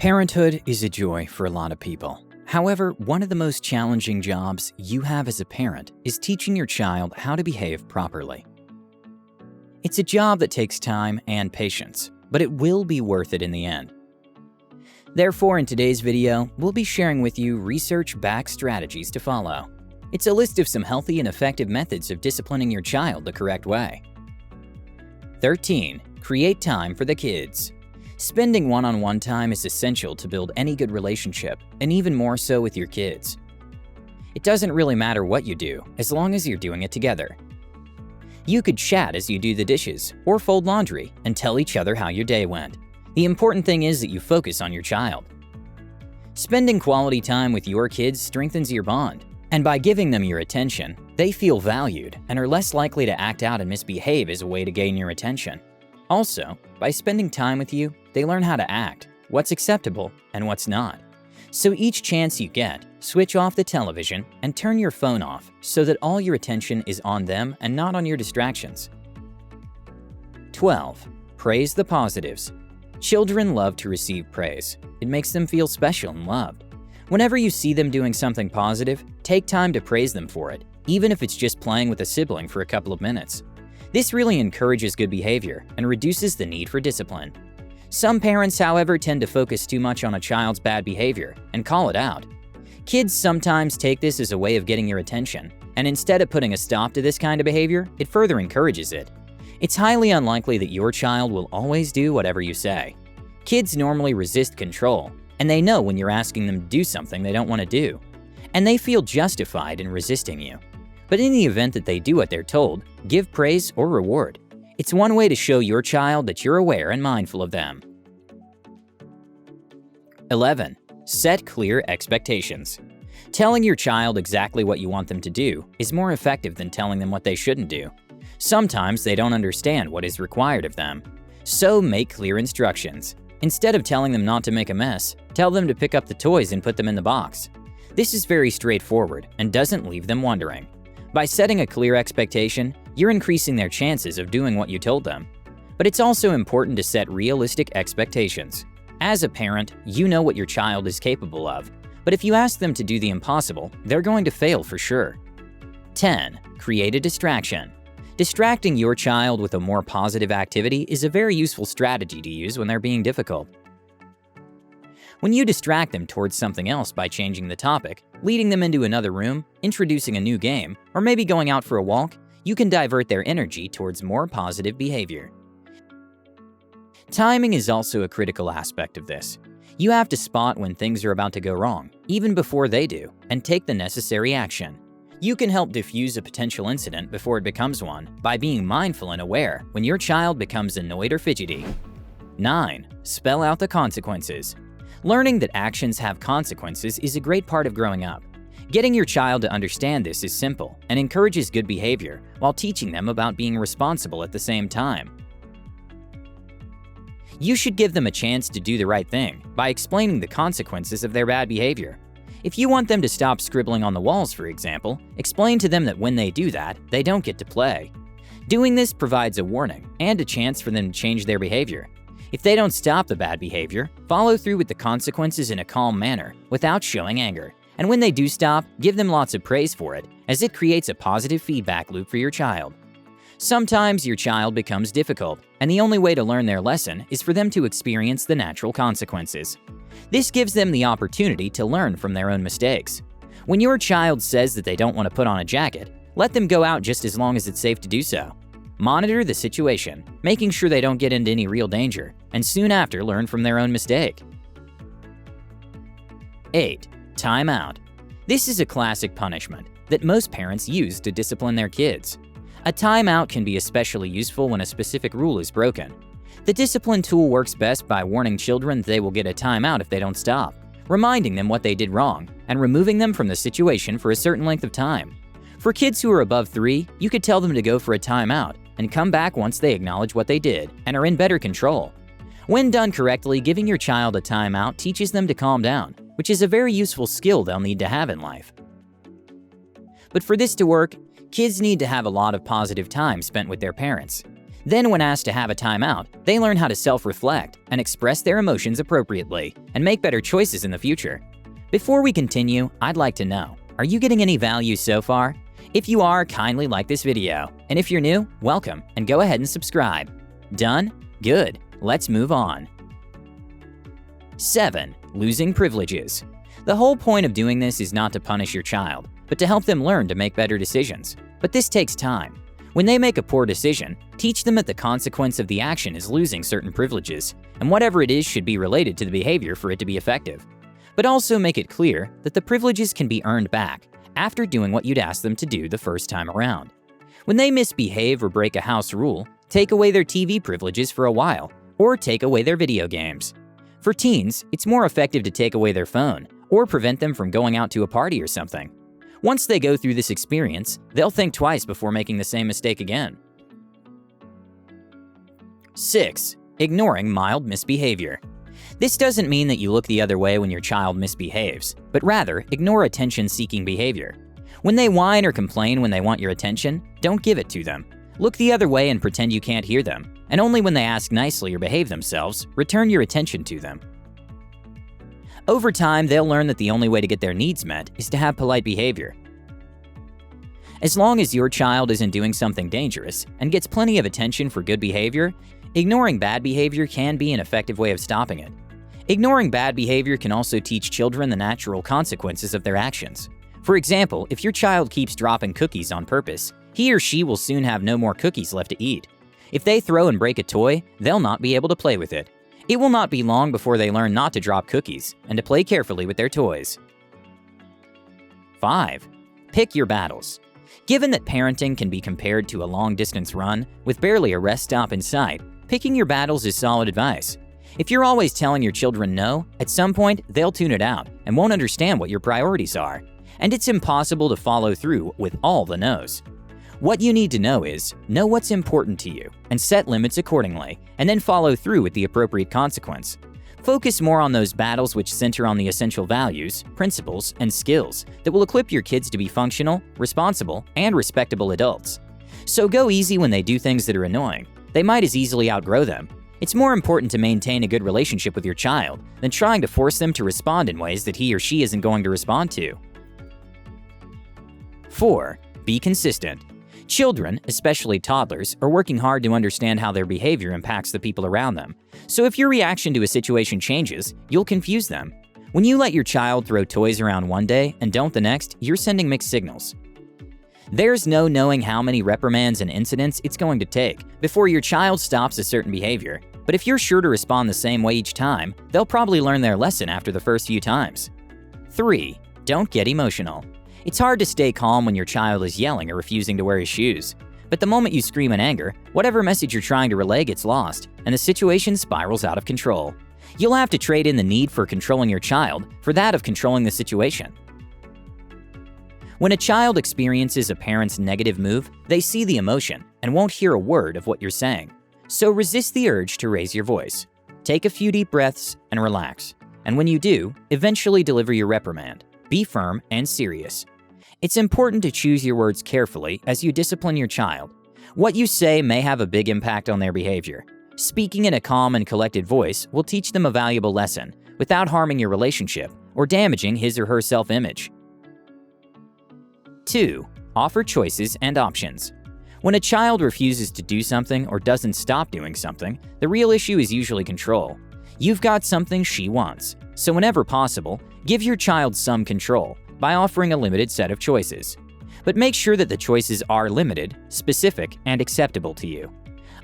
Parenthood is a joy for a lot of people. However, one of the most challenging jobs you have as a parent is teaching your child how to behave properly. It's a job that takes time and patience, but it will be worth it in the end. Therefore, in today's video, we'll be sharing with you research-backed strategies to follow. It's a list of some healthy and effective methods of disciplining your child the correct way. 13. Create time for the kids. Spending one-on-one time is essential to build any good relationship, and even more so with your kids. It doesn't really matter what you do, as long as you're doing it together. You could chat as you do the dishes, or fold laundry, and tell each other how your day went. The important thing is that you focus on your child. Spending quality time with your kids strengthens your bond, and by giving them your attention, they feel valued and are less likely to act out and misbehave as a way to gain your attention. Also, by spending time with you, they learn how to act, what's acceptable and what's not. So each chance you get, switch off the television and turn your phone off so that all your attention is on them and not on your distractions. 12. Praise the positives. Children love to receive praise. It makes them feel special and loved. Whenever you see them doing something positive, take time to praise them for it, even if it's just playing with a sibling for a couple of minutes. This really encourages good behavior and reduces the need for discipline. Some parents, however, tend to focus too much on a child's bad behavior and call it out. Kids sometimes take this as a way of getting your attention, and instead of putting a stop to this kind of behavior, it further encourages it. It's highly unlikely that your child will always do whatever you say. Kids normally resist control, and they know when you're asking them to do something they don't want to do, and they feel justified in resisting you. But in the event that they do what they're told, give praise or reward. It's one way to show your child that you're aware and mindful of them. 11. Set clear expectations. Telling your child exactly what you want them to do is more effective than telling them what they shouldn't do. Sometimes they don't understand what is required of them. So make clear instructions. Instead of telling them not to make a mess, tell them to pick up the toys and put them in the box. This is very straightforward and doesn't leave them wondering. By setting a clear expectation, you're increasing their chances of doing what you told them. But it's also important to set realistic expectations. As a parent, you know what your child is capable of, but if you ask them to do the impossible, they're going to fail for sure. 10. Create a distraction. Distracting your child with a more positive activity is a very useful strategy to use when they're being difficult. When you distract them towards something else by changing the topic, leading them into another room, introducing a new game, or maybe going out for a walk, you can divert their energy towards more positive behavior. Timing is also a critical aspect of this. You have to spot when things are about to go wrong, even before they do, and take the necessary action. You can help diffuse a potential incident before it becomes one by being mindful and aware when your child becomes annoyed or fidgety. 9. Spell out the consequences. Learning that actions have consequences is a great part of growing up. Getting your child to understand this is simple and encourages good behavior while teaching them about being responsible at the same time. You should give them a chance to do the right thing by explaining the consequences of their bad behavior. If you want them to stop scribbling on the walls, for example, explain to them that when they do that, they don't get to play. Doing this provides a warning and a chance for them to change their behavior. If they don't stop the bad behavior, follow through with the consequences in a calm manner without showing anger. And when they do stop, give them lots of praise for it, as it creates a positive feedback loop for your child. Sometimes your child becomes difficult, and the only way to learn their lesson is for them to experience the natural consequences. This gives them the opportunity to learn from their own mistakes. When your child says that they don't want to put on a jacket, let them go out just as long as it's safe to do so. Monitor the situation, making sure they don't get into any real danger, and soon after learn from their own mistake. 8. Time out. This is a classic punishment that most parents use to discipline their kids. A timeout can be especially useful when a specific rule is broken. The discipline tool works best by warning children that they will get a timeout if they don't stop, reminding them what they did wrong, and removing them from the situation for a certain length of time. For kids who are above 3, you could tell them to go for a timeout and come back once they acknowledge what they did and are in better control. When done correctly, giving your child a timeout teaches them to calm down, which is a very useful skill they'll need to have in life. But for this to work, kids need to have a lot of positive time spent with their parents. Then when asked to have a timeout, they learn how to self-reflect and express their emotions appropriately and make better choices in the future. Before we continue, I'd like to know, are you getting any value so far? If you are, kindly like this video. And if you're new, welcome and go ahead and subscribe. Done? Good. Let's move on. 7. Losing privileges. The whole point of doing this is not to punish your child, but to help them learn to make better decisions. But this takes time. When they make a poor decision, teach them that the consequence of the action is losing certain privileges, and whatever it is should be related to the behavior for it to be effective. But also make it clear that the privileges can be earned back after doing what you'd ask them to do the first time around. When they misbehave or break a house rule, take away their TV privileges for a while, or take away their video games. For teens, it's more effective to take away their phone, or prevent them from going out to a party or something. Once they go through this experience, they'll think twice before making the same mistake again. 6. Ignoring mild misbehavior. This doesn't mean that you look the other way when your child misbehaves, but rather ignore attention-seeking behavior. When they whine or complain when they want your attention, don't give it to them. Look the other way and pretend you can't hear them, and only when they ask nicely or behave themselves, return your attention to them. Over time, they'll learn that the only way to get their needs met is to have polite behavior. As long as your child isn't doing something dangerous and gets plenty of attention for good behavior, ignoring bad behavior can be an effective way of stopping it. Ignoring bad behavior can also teach children the natural consequences of their actions. For example, if your child keeps dropping cookies on purpose, he or she will soon have no more cookies left to eat. If they throw and break a toy, they'll not be able to play with it. It will not be long before they learn not to drop cookies and to play carefully with their toys. 5. Pick your battles. Given that parenting can be compared to a long-distance run with barely a rest stop in sight, picking your battles is solid advice. If you're always telling your children no, at some point they'll tune it out and won't understand what your priorities are. And it's impossible to follow through with all the no's. What you need to know is, know what's important to you and set limits accordingly, and then follow through with the appropriate consequence. Focus more on those battles which center on the essential values, principles, and skills that will equip your kids to be functional, responsible, and respectable adults. So go easy when they do things that are annoying. They might as easily outgrow them. It's more important to maintain a good relationship with your child than trying to force them to respond in ways that he or she isn't going to respond to. 4. Be consistent. Children, especially toddlers, are working hard to understand how their behavior impacts the people around them. So if your reaction to a situation changes, you'll confuse them. When you let your child throw toys around one day and don't the next, you're sending mixed signals. There's no knowing how many reprimands and incidents it's going to take before your child stops a certain behavior. But if you're sure to respond the same way each time, they'll probably learn their lesson after the first few times. 3. Don't get emotional. It's hard to stay calm when your child is yelling or refusing to wear his shoes. But the moment you scream in anger, whatever message you're trying to relay gets lost, and the situation spirals out of control. You'll have to trade in the need for controlling your child for that of controlling the situation. When a child experiences a parent's negative move, they see the emotion and won't hear a word of what you're saying. So resist the urge to raise your voice. Take a few deep breaths and relax. And when you do, eventually deliver your reprimand. Be firm and serious. It's important to choose your words carefully as you discipline your child. What you say may have a big impact on their behavior. Speaking in a calm and collected voice will teach them a valuable lesson without harming your relationship or damaging his or her self-image. 2. Offer choices and options. When a child refuses to do something or doesn't stop doing something, the real issue is usually control. You've got something she wants, so whenever possible, give your child some control by offering a limited set of choices. But make sure that the choices are limited, specific, and acceptable to you.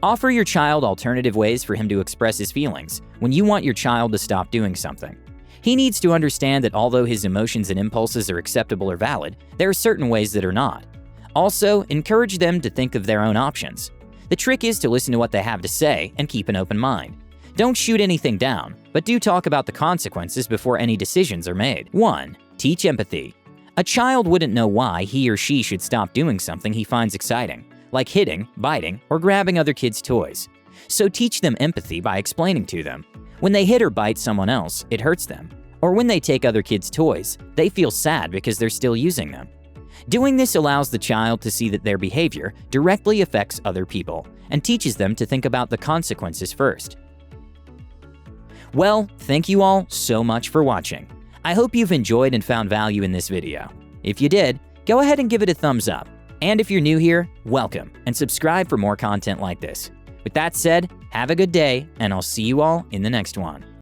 Offer your child alternative ways for him to express his feelings when you want your child to stop doing something. He needs to understand that although his emotions and impulses are acceptable or valid, there are certain ways that are not. Also, encourage them to think of their own options. The trick is to listen to what they have to say and keep an open mind. Don't shoot anything down, but do talk about the consequences before any decisions are made. 1. Teach empathy. A child wouldn't know why he or she should stop doing something he finds exciting, like hitting, biting, or grabbing other kids' toys. So teach them empathy by explaining to them. When they hit or bite someone else, it hurts them. Or when they take other kids' toys, they feel sad because they're still using them. Doing this allows the child to see that their behavior directly affects other people and teaches them to think about the consequences first. Well, thank you all so much for watching. I hope you've enjoyed and found value in this video. If you did, go ahead and give it a thumbs up. And if you're new here, welcome, and subscribe for more content like this. With that said, have a good day, and I'll see you all in the next one.